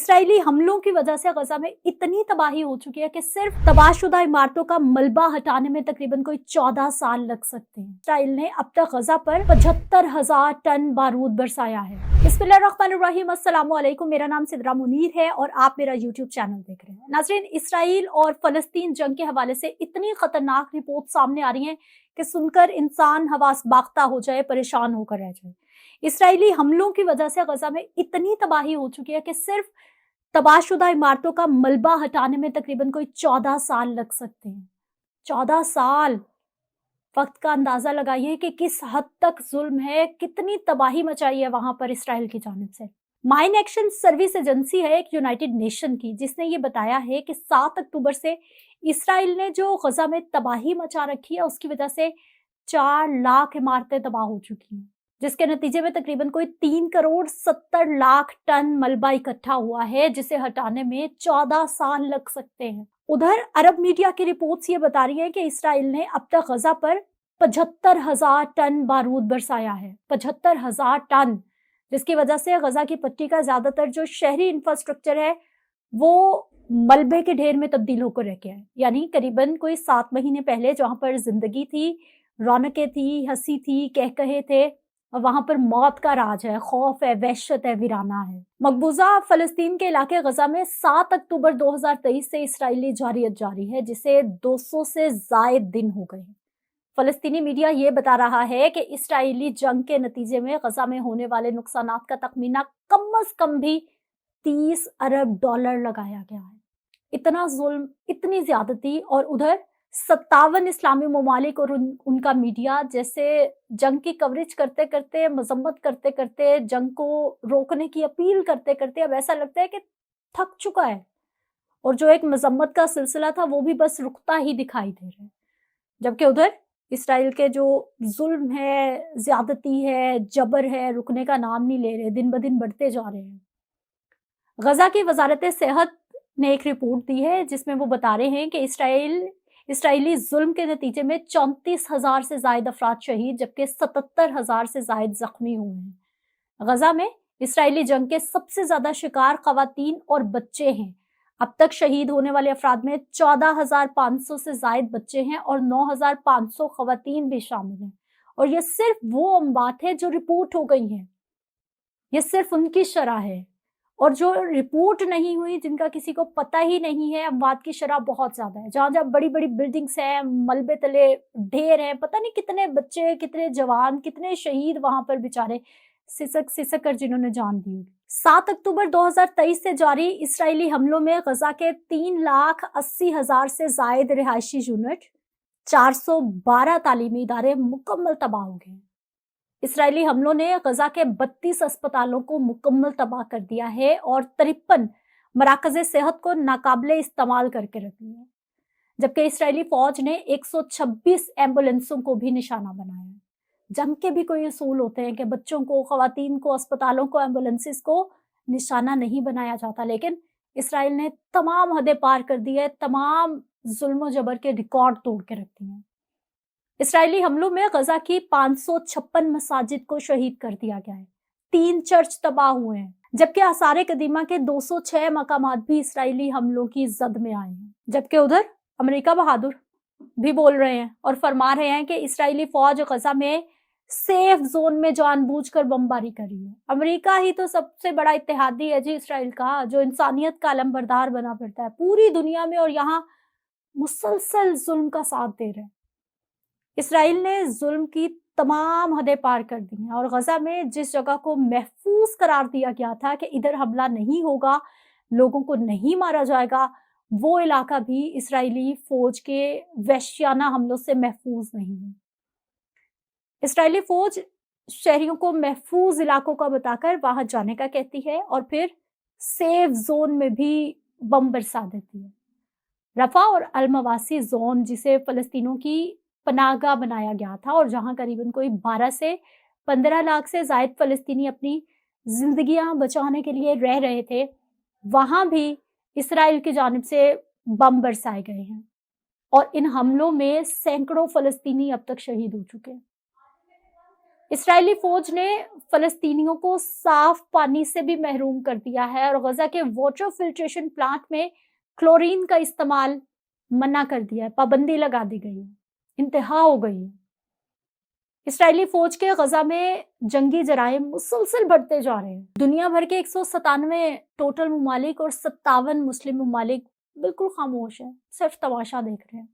Israeli हमलों की वजह से गजा में इतनी तबाही हो चुकी है कि सिर्फ तबाहशुदा इमारतों का मलबा हटाने में तकरीबन कोई 14 साल लग सकते हैं। इसराइल ने अब तक गजा पर 75,000 टन बारूद बरसाया है। बिस्मिल्लाहिर्रहमानिर्रहीम, अस्सलामु अलैकुम। मेरा नाम सिद्रा मुनीर है और आप मेरा यूट्यूब चैनल देख रहे हैं। नाज़रीन, इसराइल और फलस्तीन जंग के हवाले से इतनी खतरनाक रिपोर्ट सामने आ रही है कि सुनकर इंसान हवास बाख्ता हो जाए, परेशान होकर रह जाए। इसराइली हमलों की वजह से गजा में इतनी तबाही हो चुकी है कि सिर्फ तबाहशुदा इमारतों का मलबा हटाने में तकरीबन कोई 14 साल लग सकते हैं। 14 साल! वक्त का अंदाजा लगाइए कि किस हद तक जुल्म है, कितनी तबाही मचाई है वहां पर इसराइल की जानिब से। माइन एक्शन सर्विस एजेंसी है एक यूनाइटेड नेशन की, जिसने ये बताया है कि 7 अक्टूबर से इसराइल ने जो गजा में तबाही मचा रखी है उसकी वजह से 4 लाख इमारतें तबाह हो चुकी हैं, जिसके नतीजे में तकरीबन कोई 3 करोड़ 70 लाख टन मलबा इकट्ठा हुआ है, जिसे हटाने में 14 साल लग सकते हैं। उधर अरब मीडिया की रिपोर्ट्स ये बता रही है कि इसराइल ने अब तक गजा पर 75,000 टन बारूद बरसाया है। 75,000 टन, जिसकी वजह से गजा की पट्टी का ज्यादातर जो शहरी इंफ्रास्ट्रक्चर है वो मलबे के ढेर में तब्दील होकर रह गया है। यानी करीबन कोई 7 महीने पहले जहां पर जिंदगी थी, रौनकें थी, हंसी थी, कहकहे थे, वहां पर मौत का राज है, खौफ है, वहशत है, वीराना है। मकबूजा फलस्तीन के इलाके गजा में 7 अक्टूबर 2023 से इसराइली जारियत जारी है, जिसे 200 से जायद दिन हो गए। फलस्तीनी मीडिया ये बता रहा है कि इसराइली जंग के नतीजे में गजा में होने वाले नुकसानात का तखमीना कम से कम भी 30 अरब डॉलर लगाया गया है। इतना जुल्म, इतनी ज्यादती, और उधर 57 इस्लामी ममालिक और उनका मीडिया जैसे जंग की कवरेज करते करते, मजम्मत करते करते, जंग को रोकने की अपील करते करते अब ऐसा लगता है कि थक चुका है, और जो एक मजम्मत का सिलसिला था वो भी बस रुकता ही दिखाई दे रहा है। जबकि उधर इसराइल के जो जुल्म है, ज्यादती है, जबर है, रुकने का नाम नहीं ले रहे, दिन ब दिन बढ़ते जा रहे हैं। गजा की वजारत सेहत ने एक रिपोर्ट दी है जिसमें वो बता रहे हैं कि इसराइली जुल्म के नतीजे में 34,000 से ज्यादा अफराद शहीद, जबकि 77,000 से ज्यादा जख्मी हुए हैं। गजा में इसराइली जंग के सबसे ज्यादा शिकार खवातीन और बच्चे हैं। अब तक शहीद होने वाले अफराद में 14,500 से ज्यादा बच्चे हैं और 9,500 खवातीन भी शामिल हैं। और ये सिर्फ वो अमवात है जो रिपोर्ट हो गई हैं, ये सिर्फ उनकी शरह है। और जो रिपोर्ट नहीं हुई, जिनका किसी को पता ही नहीं है, अमवात की शरह बहुत ज्यादा है। जहां जहां बड़ी बड़ी बिल्डिंग्स हैं, मलबे तले ढेर है, पता नहीं कितने बच्चे, कितने जवान, कितने शहीद वहां पर बेचारे सिसक सिसक कर जिन्होंने जान दी होगी। 7 अक्टूबर 2023 से जारी इसराइली हमलों में गजा के 3,80,000 से जायद रिहायशी यूनिट, 412 तालीमी इदारे मुकम्मल तबाह हो गए। इसराइली हमलों ने गजा के 32 अस्पतालों को मुकम्मल तबाह कर दिया है और 53 मराकज़े सेहत को नाकाबिले इस्तेमाल करके रख दिया, जबकि इसराइली फौज ने 126 एम्बुलेंसों को भी निशाना बनाया है। जंग के भी कोई असूल होते हैं कि बच्चों को, खवातीन को, अस्पतालों को, एम्बुलेंसेस को निशाना नहीं बनाया जाता, लेकिन इसराइल ने तमाम हदें पार कर दी है, तमाम जुल्म जबर के रिकॉर्ड तोड़ के रख दिए हैं। इसराइली हमलों में गजा की 556 मसाजिद को शहीद कर दिया गया है, 3 चर्च तबाह हुए हैं, जबकि आसारे कदीमा के 206 मकामात भी इसराइली हमलों की जद में आए हैं। जबकि उधर अमेरिका बहादुर भी बोल रहे हैं और फरमा रहे हैं कि इसराइली फौज गजा में सेफ जोन में जानबूझकर बमबारी कर रही है। अमेरिका ही तो सबसे बड़ा इत्तेहादी है जी इसराइल का, जो इंसानियत का अलमबरदार बना फिरता है पूरी दुनिया में, और यहाँ मुसलसल जुल्म का साथ दे रहे हैं। इसराइल ने जुल्म की तमाम हदें पार कर दी हैं और गजा में जिस जगह को महफूज करार दिया गया था कि इधर हमला नहीं होगा, लोगों को नहीं मारा जाएगा, वो इलाका भी इसराइली फौज के वहशियाना हमलों से महफूज नहीं है। इसराइली फौज शहरियों को महफूज इलाकों का बताकर वहां जाने का कहती है और फिर सेफ जोन में भी बम बरसा देती है। रफा और अल-मवासी जोन, जिसे फलस्तीनों की पनाहगाह बनाया गया था और जहां करीबन कोई 12 से 15 लाख से ज्यादा फलस्तीनी अपनी जिंदगियां बचाने के लिए रह रहे थे, वहां भी इसराइल की जानिब से बम बरसाए गए हैं और इन हमलों में सैकड़ों फलस्तीनी अब तक शहीद हो चुके हैं। اسرائیلی فوج نے فلسطینیوں کو صاف پانی سے بھی محروم کر دیا ہے اور غزہ کے واٹر فلٹریشن پلانٹ میں کلورین کا استعمال منع کر دیا ہے، پابندی لگا دی گئی ہے، انتہا ہو گئی ہے۔ اسرائیلی فوج کے غزہ میں جنگی جرائم مسلسل بڑھتے جا رہے ہیں۔ دنیا بھر کے 197 ٹوٹل ممالک اور 57 مسلم ممالک بالکل خاموش ہیں، صرف تماشا دیکھ رہے ہیں۔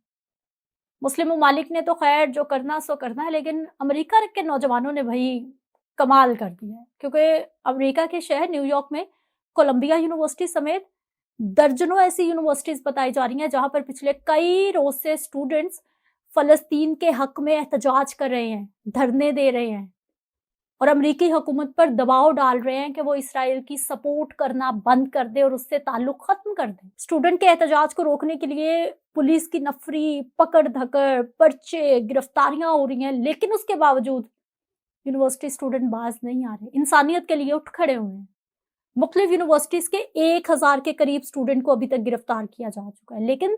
مسلم ممالک نے تو خیر جو کرنا سو کرنا ہے، لیکن امریکہ کے نوجوانوں نے بھائی کمال کر دیا ہے، کیونکہ امریکہ کے شہر نیو یارک میں کولمبیا یونیورسٹی سمیت درجنوں ایسی یونیورسٹیز بتائی جا رہی ہیں جہاں پر پچھلے کئی روز سے اسٹوڈنٹس فلسطین کے حق میں احتجاج کر رہے ہیں، دھرنے دے رہے ہیں اور امریکی حکومت پر دباؤ ڈال رہے ہیں کہ وہ اسرائیل کی سپورٹ کرنا بند کر دے اور اس سے تعلق ختم کر دے۔ اسٹوڈنٹ کے احتجاج کو روکنے کے لیے پولیس کی نفری، پکڑ دھکڑ، پرچے، گرفتاریاں ہو رہی ہیں، لیکن اس کے باوجود یونیورسٹی اسٹوڈنٹ باز نہیں آ رہے، انسانیت کے لیے اٹھ کھڑے ہوئے ہیں۔ مختلف یونیورسٹیز کے 1000 کے قریب اسٹوڈنٹ کو ابھی تک گرفتار کیا جا چکا ہے، لیکن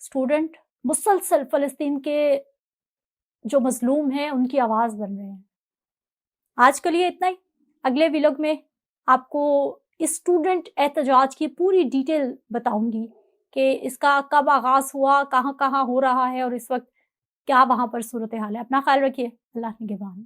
اسٹوڈنٹ مسلسل فلسطین کے جو مظلوم ہیں ان کی آواز بن رہے ہیں۔ آج کے لیے اتنا ہی، اگلے ویلاگ میں آپ کو اسٹوڈنٹ احتجاج کی پوری ڈیٹیل بتاؤں گی کہ اس کا کب آغاز ہوا، کہاں کہاں ہو رہا ہے اور اس وقت کیا وہاں پر صورتحال ہے۔ اپنا خیال رکھیے، اللہ نگہبان۔